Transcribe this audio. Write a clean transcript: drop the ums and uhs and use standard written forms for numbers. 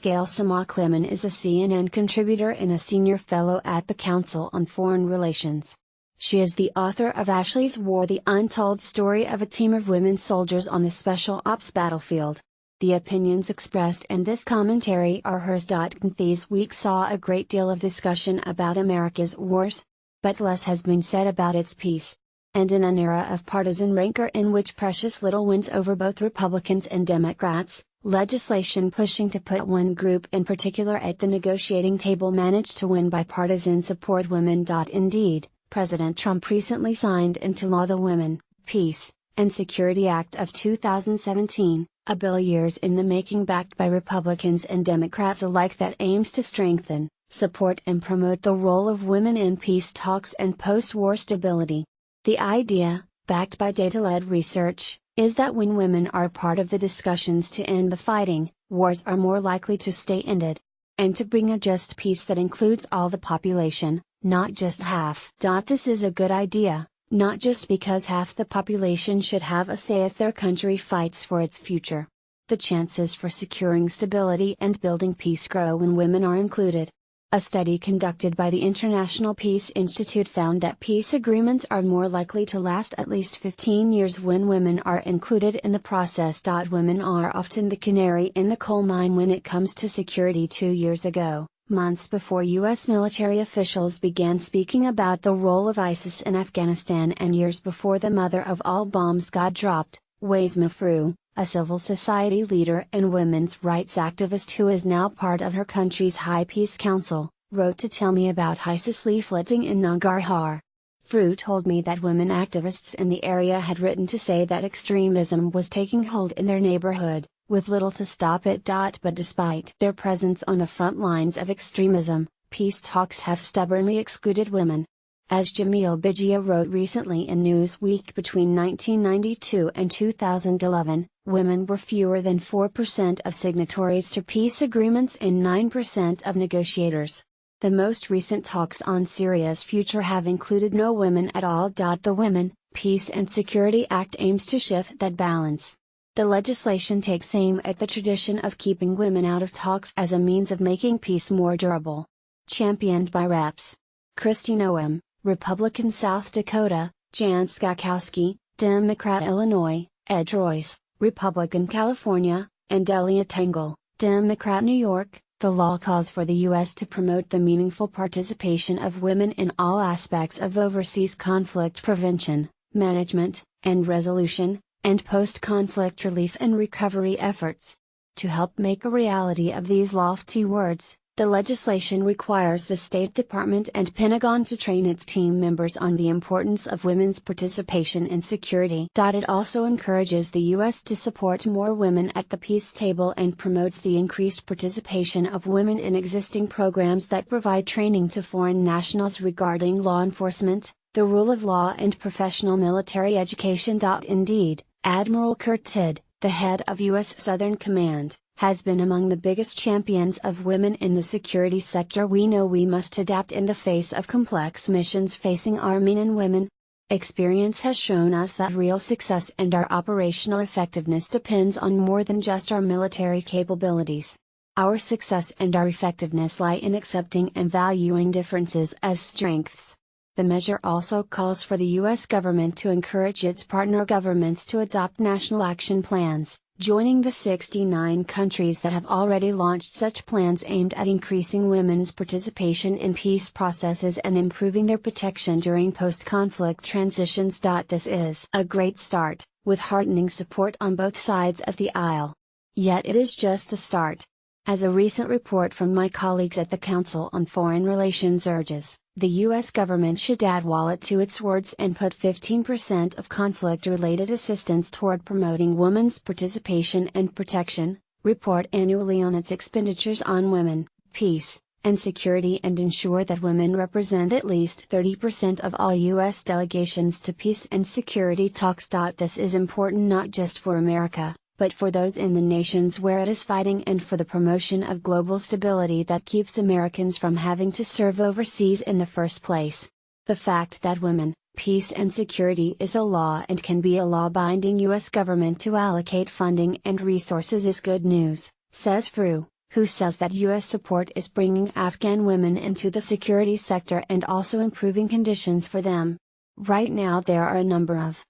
Gail Samak-Lemon is a CNN contributor and a senior fellow at the Council on Foreign Relations. She is the author of Ashley's War: The Untold Story of a Team of Women Soldiers on the Special Ops Battlefield. The opinions expressed in this commentary are hers. This week saw a great deal of discussion about America's wars. But less has been said about its peace. And in an era of partisan rancor in which precious little wins over both Republicans and Democrats, legislation pushing to put one group in particular at the negotiating table managed to win bipartisan support. Women. Indeed, President Trump recently signed into law the Women, Peace, and Security Act of 2017, a bill years in the making backed by Republicans and Democrats alike that aims to strengthen, support and promote the role of women in peace talks and post-war stability. The idea, backed by data-led research, is that when women are part of the discussions to end the fighting, wars are more likely to stay ended. And to bring a just peace that includes all the population, not just half. This is a good idea, not just because half the population should have a say as their country fights for its future. The chances for securing stability and building peace grow when women are included. A study conducted by the International Peace Institute found that peace agreements are more likely to last at least 15 years when women are included in the process. Women are often the canary in the coal mine when it comes to security. 2 years ago, months before U.S. military officials began speaking about the role of ISIS in Afghanistan and years before the mother of all bombs got dropped, Waisma Fru, a civil society leader and women's rights activist who is now part of her country's High Peace Council, wrote to tell me about ISIS leafleting in Nangarhar. Fru told me that women activists in the area had written to say that extremism was taking hold in their neighborhood, with little to stop it. But despite their presence on the front lines of extremism, peace talks have stubbornly excluded women. As Jamil Bijia wrote recently in Newsweek, between 1992 and 2011, women were fewer than 4% of signatories to peace agreements and 9% of negotiators. The most recent talks on Syria's future have included no women at all. The Women, Peace and Security Act aims to shift that balance. The legislation takes aim at the tradition of keeping women out of talks as a means of making peace more durable. Championed by Reps. Kristi Noem, Republican South Dakota; Jan Skakowski, Democrat Illinois; Ed Royce, Republican California; and Delia Tangle, Democrat New York. The law calls for the U.S. to promote the meaningful participation of women in all aspects of overseas conflict prevention, management, and resolution, and post-conflict relief and recovery efforts. To help make a reality of these lofty words, the legislation requires the State Department and Pentagon to train its team members on the importance of women's participation in security. It also encourages the U.S. to support more women at the peace table and promotes the increased participation of women in existing programs that provide training to foreign nationals regarding law enforcement, the rule of law and professional military education. Indeed, Admiral Kurt Tidd, the head of U.S. Southern Command, has been among the biggest champions of women in the security sector. We know we must adapt in the face of complex missions facing our men and women. Experience has shown us that real success and our operational effectiveness depends on more than just our military capabilities. Our success and our effectiveness lie in accepting and valuing differences as strengths. The measure also calls for the U.S. government to encourage its partner governments to adopt national action plans, joining the 69 countries that have already launched such plans aimed at increasing women's participation in peace processes and improving their protection during post-conflict transitions. This is a great start, with heartening support on both sides of the aisle. Yet it is just a start. As a recent report from my colleagues at the Council on Foreign Relations urges, the U.S. government should add wallet to its words and put 15% of conflict-related assistance toward promoting women's participation and protection, report annually on its expenditures on women, peace, and security, and ensure that women represent at least 30% of all U.S. delegations to peace and security talks. This is important not just for America, but for those in the nations where it is fighting and for the promotion of global stability that keeps Americans from having to serve overseas in the first place. The fact that women, peace and security is a law and can be a law binding U.S. government to allocate funding and resources is good news, says Fru, who says that U.S. support is bringing Afghan women into the security sector and also improving conditions for them. Right now there are a number of